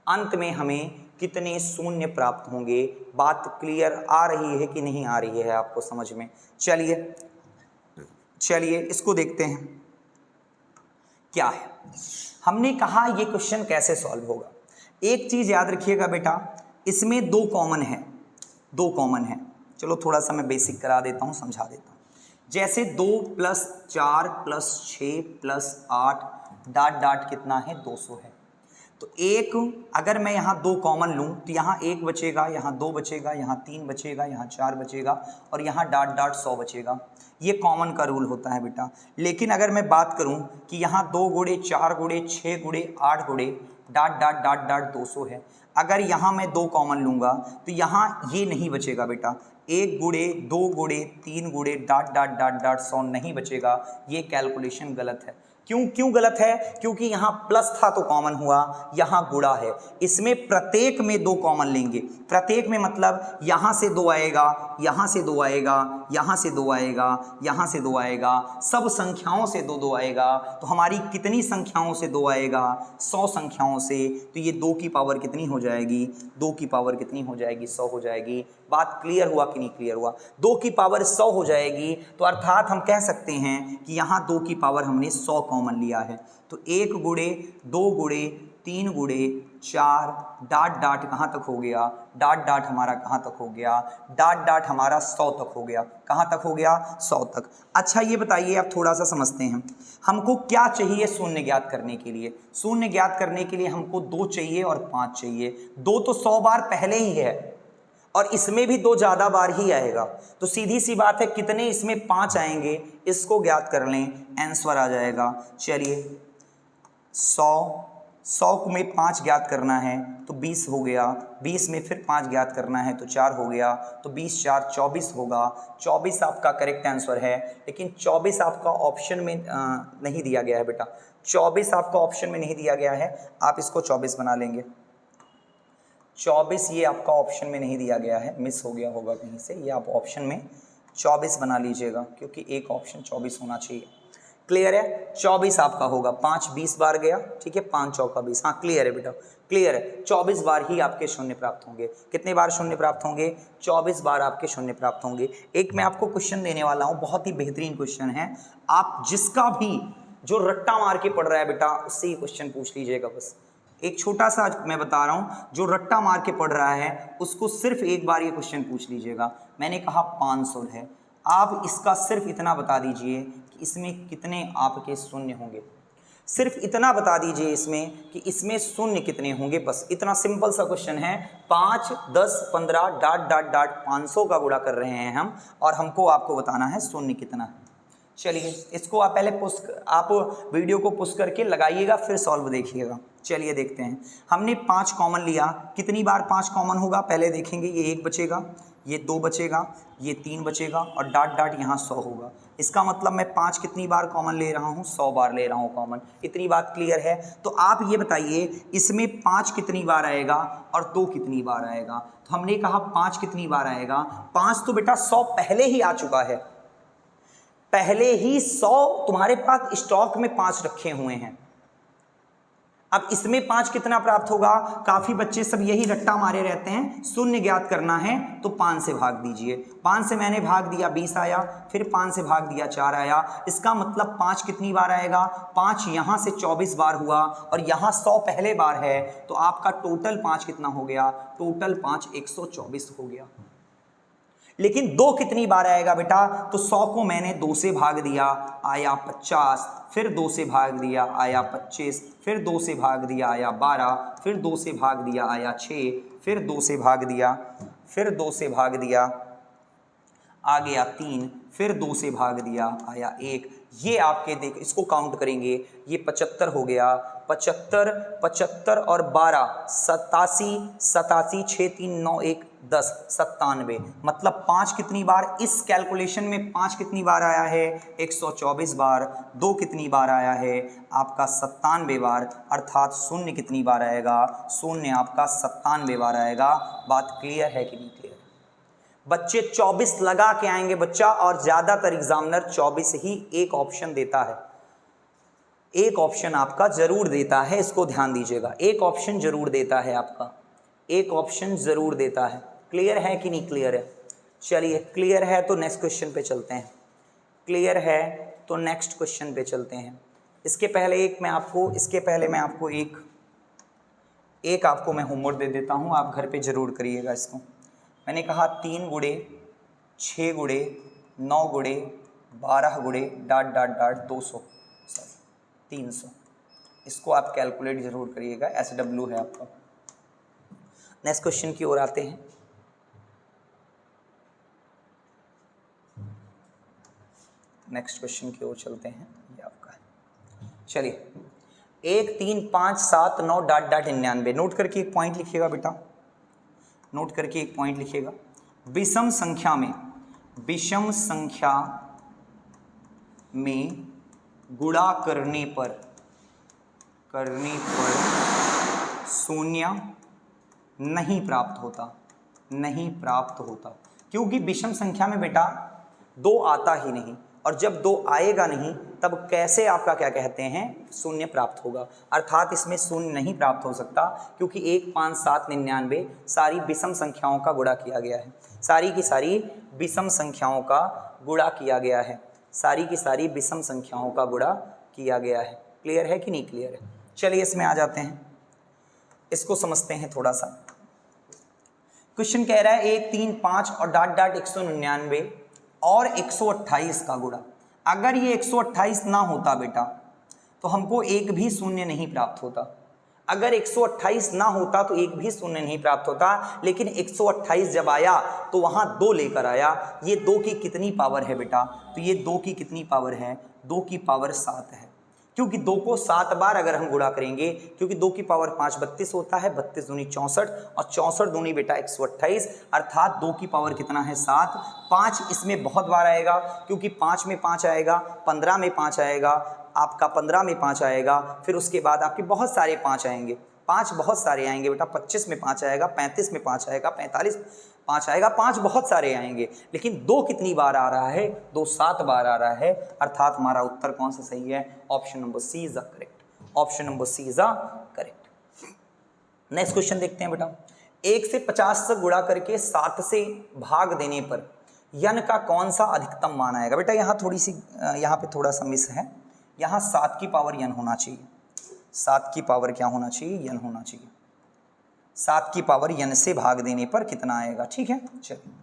अंत में हमें कितने शून्य प्राप्त होंगे? बात क्लियर आ रही है कि नहीं आ रही है आपको समझ में? चलिए चलिए इसको देखते हैं क्या है। हमने कहा ये क्वेश्चन कैसे सॉल्व होगा। एक चीज याद रखिएगा बेटा, इसमें 2 कॉमन है, 2 कॉमन है। चलो थोड़ा सा मैं बेसिक करा देता हूँ, समझा देता हूँ। जैसे 2 + 4 + 6 + 8 डॉट डॉट कितना है 200 है। तो एक अगर मैं यहाँ 2 कॉमन लूँ तो यहाँ 1 बचेगा, यहाँ 2 बचेगा, यहाँ 3 बचेगा, यहाँ 4 बचेगा और यहाँ डॉट डॉट 100 बचेगा। ये कॉमन का रूल होता है बेटा। लेकिन अगर मैं बात करूँ कि यहाँ 2 गुणे 4 गुणे 6 गुणे 8 गुणे डॉट डॉट डॉट डॉट 200 है, अगर यहाँ मैं 2 कॉमन लूँगा तो यहाँ ये नहीं बचेगा बेटा। 1 गुणे 2 गुणे 3 गुणे डॉट डॉट डॉट डॉट 100 नहीं बचेगा। ये कैलकुलेशन गलत है। क्यों गलत है? क्योंकि यहाँ प्लस था तो कॉमन हुआ, यहाँ गुणा है। इसमें प्रत्येक में 2 कॉमन लेंगे। प्रत्येक में मतलब यहाँ से 2 आएगा, यहाँ से 2 आएगा, यहाँ से 2 आएगा, यहाँ से 2 आएगा, सब संख्याओं से 2 आएगा। तो हमारी कितनी संख्याओं से 2 आएगा? 100 संख्याओं से। तो ये 2 की पावर कितनी हो जाएगी? 2 की पावर कितनी हो जाएगी? 100 हो जाएगी। बात क्लियर हुआ कि नहीं क्लियर हुआ? 2 की पावर 100 हो जाएगी। तो अर्थात हम कह सकते हैं कि यहाँ 2 की पावर हमने 100 कॉमन लिया है। तो 1 गुणे 2 गुणे 3 गुणे 4 डॉट डॉट कहाँ तक हो गया? डॉट डॉट हमारा कहाँ तक हो गया? डॉट डॉट हमारा 100 तक हो गया। कहाँ तक हो गया? 100 तक। अच्छा ये बताइए, आप थोड़ा सा समझते हैं, हमको क्या चाहिए शून्य ज्ञात करने के लिए? शून्य ज्ञात करने के लिए हमको 2 चाहिए और 5 चाहिए। 2 तो 100 बार पहले ही है और इसमें भी 2 ज़्यादा बार ही आएगा। तो सीधी सी बात है, कितने इसमें 5 आएंगे इसको ज्ञात कर लें, आंसर आ जाएगा। चलिए 100 में 5 ज्ञात करना है तो 20 हो गया, 20 में फिर 5 ज्ञात करना है तो 4 हो गया, तो 20 4 24 होगा। 24 आपका करेक्ट आंसर है। लेकिन 24 आपका ऑप्शन में नहीं दिया गया है बेटा, 24 आपका ऑप्शन में नहीं दिया गया है। आप इसको 24 बना लेंगे। 24 ये आपका ऑप्शन में नहीं दिया गया है, मिस हो गया होगा कहीं से। ये आप ऑप्शन में 24 बना लीजिएगा, क्योंकि एक ऑप्शन 24 होना चाहिए। क्लियर है? 24 आपका होगा। 5 20 बार गया, ठीक है, 5 चौका 20। हाँ क्लियर है बेटा, क्लियर है। 24 बार ही आपके शून्य प्राप्त होंगे। कितने बार शून्य प्राप्त होंगे? 24 बार आपके शून्य प्राप्त होंगे। एक मैं आपको क्वेश्चन देने वाला हूँ, बहुत ही बेहतरीन क्वेश्चन है। आप जिसका भी जो रट्टा मार के पढ़ रहा है बेटा, उससे ये क्वेश्चन पूछ लीजिएगा। बस एक छोटा सा मैं बता रहा हूँ, जो रट्टा मार के पढ़ रहा है उसको सिर्फ एक बार ये क्वेश्चन पूछ लीजिएगा। मैंने कहा 500 है, आप इसका सिर्फ इतना बता दीजिए कि इसमें कितने आपके शून्य होंगे। सिर्फ इतना बता दीजिए इसमें कि इसमें शून्य कितने होंगे। बस इतना सिंपल सा क्वेश्चन है। 5 10 15 डॉट डॉट डॉट 500 का गुणा कर रहे हैं हम, और हमको आपको बताना है शून्य कितना है। चलिए इसको आप पहले आप वीडियो को पुश करके लगाइएगा, फिर सॉल्व देखिएगा। चलिए देखते हैं। हमने 5 कॉमन लिया, कितनी बार 5 कॉमन होगा पहले देखेंगे। ये 1 बचेगा, ये 2 बचेगा, ये 3 बचेगा और डॉट डॉट यहाँ 100 होगा। इसका मतलब मैं 5 कितनी बार कॉमन ले रहा हूँ, 100 बार ले रहा हूँ कॉमन। इतनी बात क्लियर है। तो आप ये बताइए इसमें 5 कितनी बार आएगा और 2 कितनी बार आएगा। तो हमने कहा 5 कितनी बार आएगा, 5 तो बेटा 100 पहले ही आ चुका है, पहले ही 100 तुम्हारे पास स्टॉक में 5 रखे हुए हैं। अब इसमें 5 कितना प्राप्त होगा, काफी बच्चे सब यही रट्टा मारे रहते हैं, शून्य ज्ञात करना है तो 5 से भाग दीजिए। 5 से मैंने भाग दिया 20 आया, फिर 5 से भाग दिया 4 आया। इसका मतलब 5 कितनी बार आएगा, 5 यहां से 24 बार हुआ और यहां 100 पहले बार है, तो आपका टोटल 5 कितना हो गया, टोटल 5 124 हो गया। लेकिन 2 कितनी बार आएगा बेटा, तो 100 को मैंने 2 से भाग दिया, आया 50, फिर 2 से भाग दिया आया 25, फिर 2 से भाग दिया आया 12, फिर 2 से भाग दिया आया 6, फिर 2 से भाग दिया, फिर 2 से भाग दिया आ गया 3, फिर 2 से भाग दिया आया 1। ये आपके देख, इसको काउंट करेंगे, ये 75 हो गया, 75 75 और 12 87 87 6 3 9 1 10 97। मतलब 5 कितनी बार, इस कैलकुलेशन में 5 कितनी बार आया है, 124 बार। 2 कितनी बार आया है, आपका 97 बार, अर्थात शून्य कितनी बार आएगा, शून्य आपका 97 बार आएगा। बात क्लियर है कि नहीं क्लियर। बच्चे 24 लगा के आएंगे बच्चा, और ज्यादातर एग्जामिनर 24 ही एक ऑप्शन देता है, एक ऑप्शन आपका जरूर देता है, इसको ध्यान दीजिएगा। एक ऑप्शन जरूर देता है आपका, एक ऑप्शन जरूर देता है। क्लियर है कि नहीं क्लियर है। चलिए क्लियर है तो नेक्स्ट क्वेश्चन पे चलते हैं, क्लियर है तो नेक्स्ट क्वेश्चन पे चलते हैं। इसके पहले मैं आपको एक आपको मैं होमवर्क दे देता हूँ, आप घर पे जरूर करिएगा इसको। मैंने कहा 3 गुणे 6 गुणे 9 गुणे 12 गुणे डॉट डॉट डॉट 200 300, इसको आप कैलकुलेट जरूर करिएगा, SW है आपका। नेक्स्ट क्वेश्चन की ओर आते हैं। नेक्स्ट क्वेश्चन की ओर चलते हैं, ये आपका है। चलिए 1 3 5 7 9 डॉट डॉट 99। नोट करके एक पॉइंट लिखिएगा बेटा, नोट करके एक पॉइंट लिखिएगा। विषम संख्या में गुणा करने पर शून्य नहीं प्राप्त होता, क्योंकि विषम संख्या में बेटा 2 आता ही नहीं, और जब 2 आएगा नहीं तब कैसे आपका क्या कहते हैं, शून्य प्राप्त होगा। अर्थात इसमें शून्य नहीं प्राप्त हो सकता, क्योंकि 1 5 7 99 सारी विषम संख्याओं का गुणा किया गया है, सारी की सारी विषम संख्याओं का गुणा किया गया है, सारी की सारी विषम संख्याओं का गुणा किया गया है। क्लियर है कि नहीं क्लियर है। चलिए इसमें आ जाते हैं, इसको समझते हैं थोड़ा सा। क्वेश्चन कह रहा है 1 3 5 और डॉट डॉट 199 और 128 का गुणा। अगर ये 128 ना होता बेटा तो हमको एक भी शून्य नहीं प्राप्त होता। अगर 128 ना होता तो एक भी शून्य नहीं प्राप्त होता, लेकिन 128 जब आया तो वहां 2 लेकर आया। ये 2 की कितनी पावर है बेटा, तो ये 2 की कितनी पावर है, 2 की पावर 7 है, क्योंकि 2 को 7 बार अगर हम गुणा करेंगे, क्योंकि 2 की पावर 5 32 होता है, 32 दूनी 64 और 64 दूनी बेटा 128, अर्थात 2 की पावर कितना है 7। 5 इसमें बहुत बार आएगा, क्योंकि 5 में 5 आएगा, 15 में 5 आएगा, आपका 15 में 5 आएगा, फिर उसके बाद आपके बहुत सारे 5 आएंगे, 5 बहुत सारे आएंगे बेटा। 25 में 5 आएगा, 35 में 5 आएगा, 45 5 आएगा, 5 बहुत सारे आएंगे। लेकिन 2 कितनी बार आ रहा है, 2 7 बार आ रहा है, अर्थात हमारा उत्तर कौन सा सही है, option number C is correct, option number C is correct. Next question देखते हैं बेटा। 1 से 50 तक गुणा करके 7 से भाग देने पर यन का कौन सा अधिकतम मान आएगा। बेटा यहाँ पे थोड़ा सा मिस है, यहाँ 7 की पावर यन होना चाहिए, 7 की पावर क्या होना चाहिए, यन होना चाहिए। 7 की पावर यन से भाग देने पर कितना आएगा, ठीक है। चलिए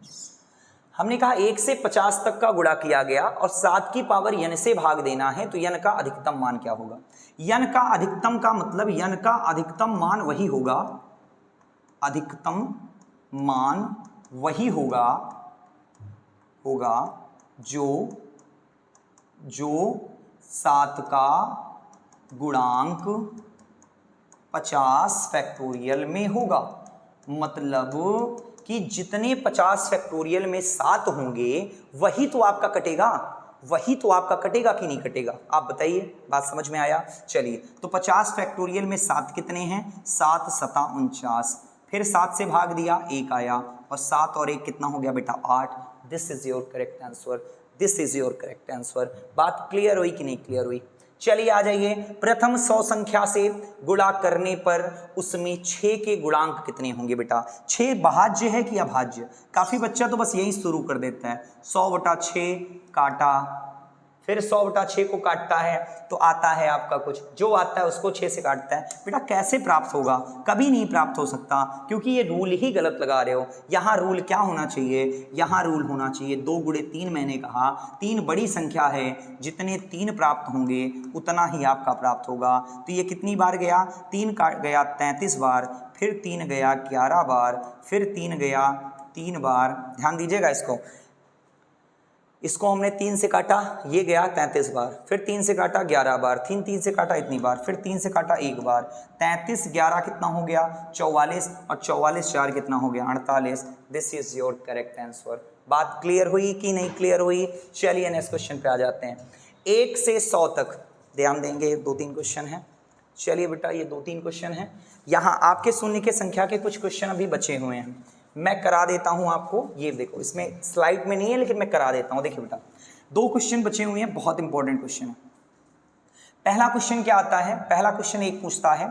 हमने कहा 1 से 50 तक का गुणा किया गया और 7 की पावर यन से भाग देना है, तो यन का अधिकतम मान क्या होगा। यन का अधिकतम का मतलब यन का अधिकतम मान वही होगा, अधिकतम मान वही होगा जो 7 का गुणांक 50 फैक्टोरियल में होगा। मतलब कि जितने 50 फैक्टोरियल में 7 होंगे वही तो आपका कटेगा, वही तो आपका कटेगा कि नहीं कटेगा, आप बताइए। बात समझ में आया? चलिए, तो 50 फैक्टोरियल में 7 कितने हैं? 7 सता 49, फिर 7 से भाग दिया 1 आया, और 7 और 1 कितना हो गया बेटा? 8। This is your correct answer, this is your correct answer. बात क्लियर हुई कि नहीं क्लियर हुई? चलिए आ जाइए, प्रथम 100 संख्या से गुणा करने पर उसमें 6 के गुणांक कितने होंगे बेटा? 6 भाज्य है कि अभाज्य? काफी बच्चा तो बस यही शुरू कर देता है, 100/6 काटा, फिर 100/6 को काटता है तो आता है आपका कुछ, जो आता है उसको 6 से काटता है। बेटा कैसे प्राप्त होगा? कभी नहीं प्राप्त हो सकता, क्योंकि ये रूल ही गलत लगा रहे हो। यहाँ रूल क्या होना चाहिए? यहाँ रूल होना चाहिए 2 गुणे 3। मैंने कहा 3 बड़ी संख्या है, जितने 3 प्राप्त होंगे उतना ही आपका प्राप्त होगा। तो ये कितनी बार गया? 3 का गया 33 बार, फिर 3 गया 11 बार, फिर 3 गया 3 बार। ध्यान दीजिएगा, इसको हमने 3 से काटा, ये गया 33 बार, फिर 3 से काटा 11 बार, 3 से काटा इतनी बार, फिर 3 से काटा 1 बार। 33 11 कितना हो गया? 44, और 44 4 कितना हो गया? 48। This is your correct answer. बात क्लियर हुई कि नहीं क्लियर हुई? चलिए नेक्स्ट क्वेश्चन पे आ जाते हैं। 1 से 100 तक ध्यान देंगे, 2-3 क्वेश्चन है। चलिए बेटा, ये 2-3 क्वेश्चन है। यहाँ आपके शून्य के संख्या के कुछ क्वेश्चन अभी बचे हुए हैं, मैं करा देता हूं आपको। ये देखो, इसमें स्लाइड में नहीं है लेकिन मैं करा देता हूं। देखिए बेटा, 2 क्वेश्चन बचे हुए हैं, बहुत इंपॉर्टेंट क्वेश्चन है। पहला क्वेश्चन क्या आता है? पहला क्वेश्चन एक पूछता है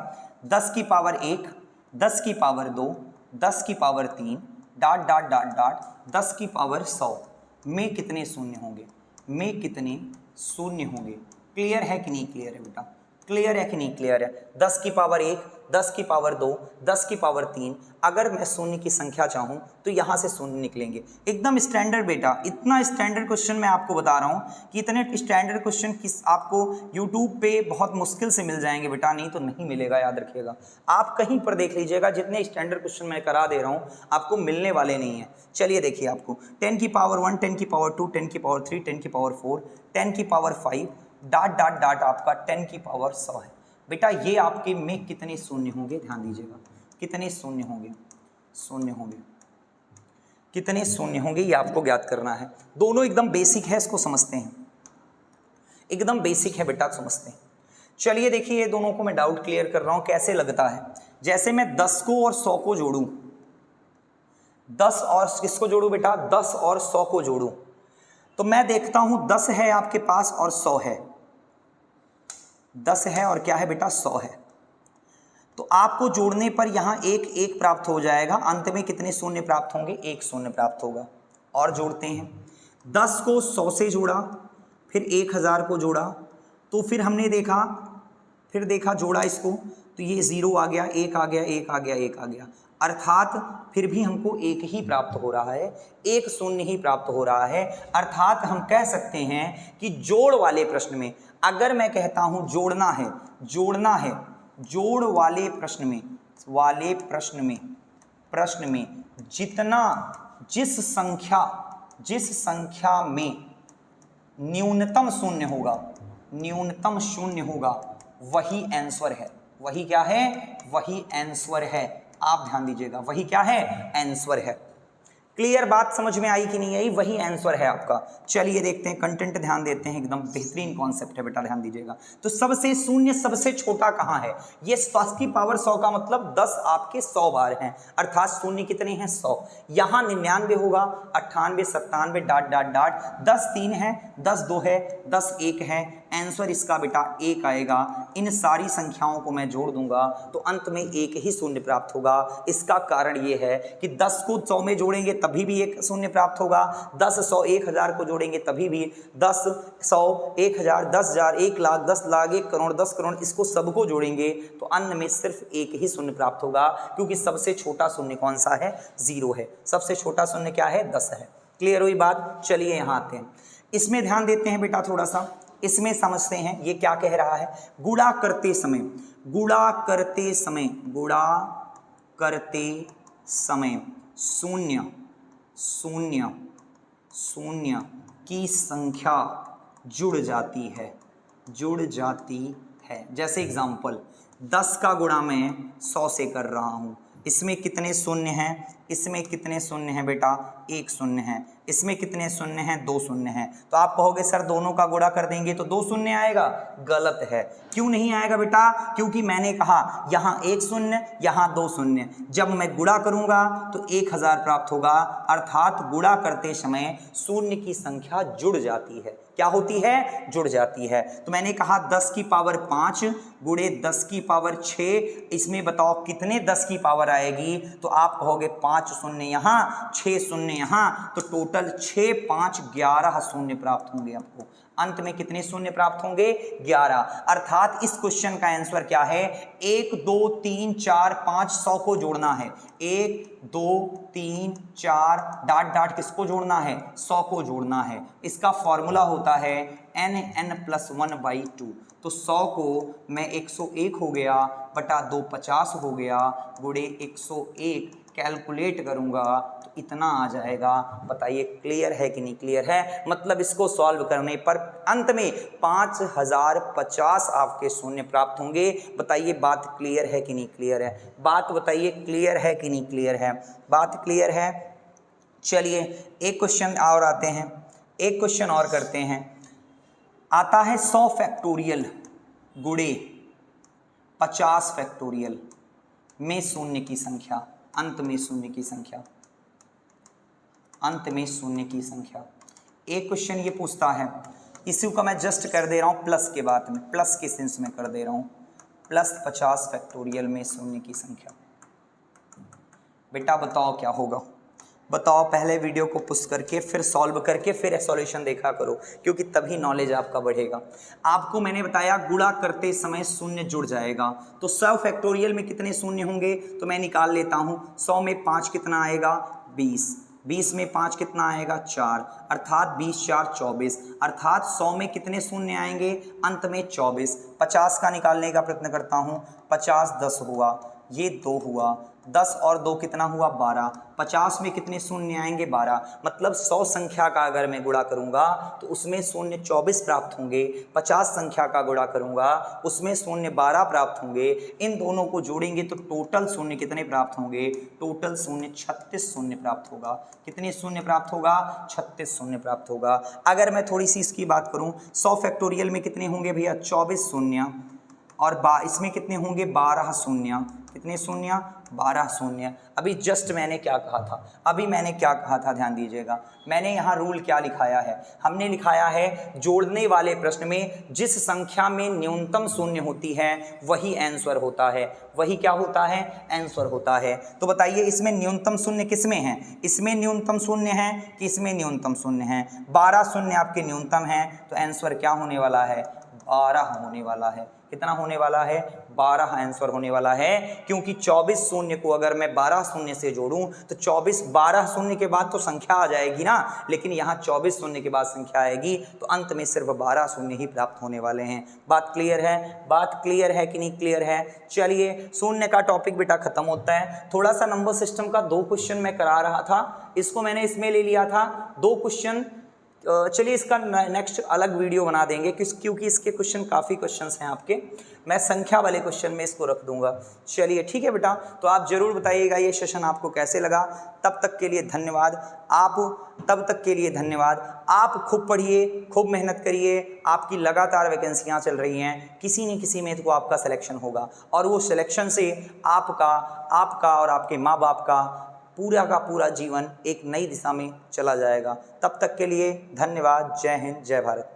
10 की पावर 1, 10 की पावर 2, 10 की power 3 dot dot dot dot 10 की पावर 100 में कितने शून्य होंगे? में कितने शून्य होंगे? क्लियर है कि नहीं क्लियर है बेटा? क्लियर है कि नहीं क्लियर है? 10 की पावर 1, 10 की पावर 2, 10 की पावर 3, अगर मैं शून्य की संख्या चाहूं तो यहां से शून्य निकलेंगे। एकदम स्टैंडर्ड बेटा, इतना स्टैंडर्ड क्वेश्चन मैं आपको बता रहा हूं कि इतने स्टैंडर्ड क्वेश्चन किस आपको यूट्यूब पे बहुत मुश्किल से मिल जाएंगे बेटा, नहीं तो नहीं मिलेगा, याद रखिएगा। आप कहीं पर देख लीजिएगा, जितने स्टैंडर्ड क्वेश्चन मैं करा दे रहा हूं आपको मिलने वाले नहीं है। चलिए देखिए, आपको 10 की पावर 1, 10 की पावर 2, 10 की पावर 3, 10 की पावर 4, 10 की पावर 5 डॉट डॉट डॉट आपका 10 की पावर 100 है। बेटा ये आपके में कितने शून्य होंगे? ध्यान दीजिएगा, कितने शून्य होंगे? शून्य होंगे, कितने शून्य होंगे ये आपको ज्ञात करना है। दोनों एकदम बेसिक है, इसको समझते हैं, एकदम बेसिक है बेटा, समझते हैं। चलिए देखिए, ये दोनों को मैं डाउट क्लियर कर रहा हूं, कैसे लगता है। जैसे मैं 10 को और 100 को जोड़ूं, 10 और किसको जोड़ूं बेटा? 10 और 100 को जोड़ूं, तो मैं देखता हूं 10 है आपके पास और 100 है, 10 है और क्या है बेटा? 100 है। तो आपको जोड़ने पर यहां 1 1 प्राप्त हो जाएगा, अंत में कितने शून्य प्राप्त होंगे? 1 शून्य प्राप्त होगा। और जोड़ते हैं, 10 को 100 से जोड़ा, फिर 1000 को जोड़ा, तो फिर हमने देखा, फिर देखा जोड़ा इसको, तो ये 0 आ गया, 1 आ गया, 1 आ गया, 1 आ गया, अर्थात फिर भी हमको 1 ही प्राप्त हो रहा है, 1 शून्य ही प्राप्त हो रहा है। अर्थात हम कह सकते हैं कि जोड़ वाले प्रश्न में, अगर मैं कहता हूं जोड़ना है, जोड़ना है, जोड़ वाले प्रश्न में, प्रश्न में जितना, जिस संख्या में न्यूनतम शून्य होगा, न्यूनतम शून्य होगा, वही आंसर है। वही क्या है? वही आंसर है। आप ध्यान दीजिएगा, वही क्या है? आंसर है। क्लियर बात समझ में आई कि नहीं आई? वही आंसर है आपका। चलिए देखते हैं, कंटेंट ध्यान देते हैं, एकदम बेहतरीन कॉन्सेप्ट है बेटा, ध्यान दीजिएगा। तो सबसे शून्य सबसे छोटा कहाँ है? ये 10 की पावर 100 का मतलब 10 आपके 100 बार हैं, अर्थात शून्य कितने हैं? 100। यहाँ 99 होगा, 98, 97 डॉट डॉट डॉट, 10 3 है, 10 2 है, 10 1 है, आंसर इसका बेटा 1 आएगा। इन सारी संख्याओं को मैं जोड़ दूंगा तो अंत में 1 ही शून्य प्राप्त होगा। इसका कारण ये है कि 10 को 100 में जोड़ेंगे तभी भी 1 शून्य प्राप्त होगा, 10 100 1000 को जोड़ेंगे तभी भी, 10 100 1000 10,000 1 लाख 10 लाख 1 करोड़ 10 करोड़, इसको सबको जोड़ेंगे तो अंत में सिर्फ 1 ही शून्य प्राप्त होगा, क्योंकि सबसे छोटा शून्य कौन सा है? 0 है। सबसे छोटा शून्य क्या है? 10 है। क्लियर हुई बात? चलिए यहाँ आते हैं, इसमें ध्यान देते हैं बेटा, थोड़ा सा इसमें समझते हैं ये क्या कह रहा है। गुणा करते समय, गुणा करते समय, गुणा करते समय शून्य शून्य शून्य की संख्या जुड़ जाती है, जुड़ जाती है। जैसे एग्जाम्पल, 10 का गुणा मैं 100 से कर रहा हूँ। इसमें कितने शून्य हैं? इसमें कितने शून्य हैं बेटा? 1 शून्य है। इसमें कितने शून्य हैं? 2 शून्य हैं। तो आप कहोगे सर दोनों का गुणा कर देंगे तो 2 शून्य आएगा। गलत है। क्यों नहीं आएगा बेटा? क्योंकि मैंने कहा यहाँ 1 शून्य, यहाँ 2 शून्य। जब मैं गुणा करूंगा तो 1000 प्राप्त होगा, अर्थात गुणा करते समय शून्य की संख्या जुड़ जाती है। क्या होती है? जुड़ जाती है। तो मैंने कहा 10 की पावर 5 गुणे 10 की पावर 6, इसमें बताओ कितने 10 की पावर आएगी? तो आप कहोगे 5 शून्य यहाँ, 6 शून्य यहाँ, तो टोटल 6 5 11 शून्य प्राप्त होंगे आपको। अंत में कितने शून्य प्राप्त होंगे? 11। अर्थात इस क्वेश्चन का आंसर क्या है? 1 2 3 4 5 100 को जोड़ना है। 1 2 3 4 डाट डाट किसको जोड़ना है? 100 को जोड़ना है। इसका फॉर्मूला होता है n+1/2। तो 100 को मैं 101 हो गया बटा 2 50 हो गया गुणे 101 कैलकुलेट करूंगा तो इतना आ जाएगा। बताइए क्लियर है कि नहीं क्लियर है? मतलब इसको सॉल्व करने पर अंत में 5050 आपके शून्य प्राप्त होंगे। बताइए बात क्लियर है कि नहीं क्लियर है? बात बताइए क्लियर है कि नहीं क्लियर है? बात क्लियर है? चलिए एक क्वेश्चन और आते हैं, एक क्वेश्चन और करते हैं। आता है 100 फैक्टोरियल गुणे 50 फैक्टोरियल में शून्य की संख्या, अंत में शून्य की संख्या, अंत में शून्य की संख्या। एक क्वेश्चन ये पूछता है, इसी का मैं जस्ट कर दे रहा हूं प्लस के बाद में, प्लस के सेंस में कर दे रहा हूं, प्लस 50 फैक्टोरियल में शून्य की संख्या। बेटा बताओ क्या होगा? बताओ। पहले वीडियो को पुश करके फिर सॉल्व करके फिर सॉल्यूशन देखा करो, क्योंकि तभी नॉलेज आपका बढ़ेगा। आपको मैंने बताया गुणा करते समय शून्य जुड़ जाएगा। तो 100 फैक्टोरियल में कितने शून्य होंगे? तो मैं निकाल लेता हूं। 100 में 5 कितना आएगा? 20। 20 में 5 कितना आएगा? 4, अर्थात 20 4 24, अर्थात 100 में कितने शून्य आएंगे? अंत में 24। 50 का निकालने का प्रयत्न करता हूं। 50 10 हुआ, ये 2 हुआ, 10 और 2 कितना हुआ? 12। 50 में कितने शून्य आएंगे? 12। मतलब 100 संख्या का अगर मैं गुणा करूंगा तो उसमें शून्य 24 प्राप्त होंगे। 50 संख्या का गुणा करूंगा उसमें शून्य 12 प्राप्त होंगे। इन दोनों को जोड़ेंगे तो टोटल शून्य कितने प्राप्त होंगे? टोटल शून्य 36 शून्य प्राप्त होगा। कितने शून्य प्राप्त होगा? 36 शून्य प्राप्त होगा। अगर मैं थोड़ी सी इसकी बात करूं, 100 फैक्टोरियल में कितने होंगे भैया? 24 शून्य, और इसमें कितने होंगे? 12 शून्य। कितने शून्य? 12 शून्य। अभी जस्ट मैंने क्या कहा था? अभी मैंने क्या कहा था? ध्यान दीजिएगा। मैंने यहाँ रूल क्या लिखाया है? हमने लिखाया है जोड़ने वाले प्रश्न में जिस संख्या में न्यूनतम शून्य होती है वही आंसर होता है। वही क्या होता है? आंसर होता है। तो बताइए इसमें न्यूनतम शून्य किसमें है? इसमें न्यूनतम शून्य है कि इसमें न्यूनतम शून्य है? 12 शून्य आपके न्यूनतम है, तो आंसर क्या होने वाला है? 12 होने वाला है। कितना होने वाला है? 12 आंसर होने वाला है। क्योंकि 24 शून्य को अगर मैं 12 शून्य से जोड़ूं तो 12 शून्य के बाद तो संख्या आ जाएगी ना, लेकिन यहाँ 24 शून्य के बाद संख्या आएगी, तो अंत में सिर्फ 12 शून्य ही प्राप्त होने वाले हैं। बात क्लियर है? बात क्लियर है कि नहीं क्लियर है? चलिए शून्य का टॉपिक बेटा खत्म होता है। थोड़ा सा नंबर सिस्टम का 2 क्वेश्चन मैं करा रहा था, इसको मैंने इसमें ले लिया था 2 क्वेश्चन। चलिए इसका नेक्स्ट अलग वीडियो बना देंगे क्योंकि इसके क्वेश्चन काफ़ी क्वेश्चंस हैं आपके। मैं संख्या वाले क्वेश्चन में इसको रख दूंगा। चलिए ठीक है बेटा, तो आप ज़रूर बताइएगा ये सेशन आपको कैसे लगा। तब तक के लिए धन्यवाद। तब तक के लिए धन्यवाद। आप खूब पढ़िए, खूब मेहनत करिए। आपकी लगातार वैकेंसियाँ चल रही हैं, किसी न किसी में तो आपका सिलेक्शन होगा, और वो सिलेक्शन से आपका और आपके माँ बाप का पूरा का पूरा जीवन एक नई दिशा में चला जाएगा। तब तक के लिए धन्यवाद। जय हिंद, जय भारत।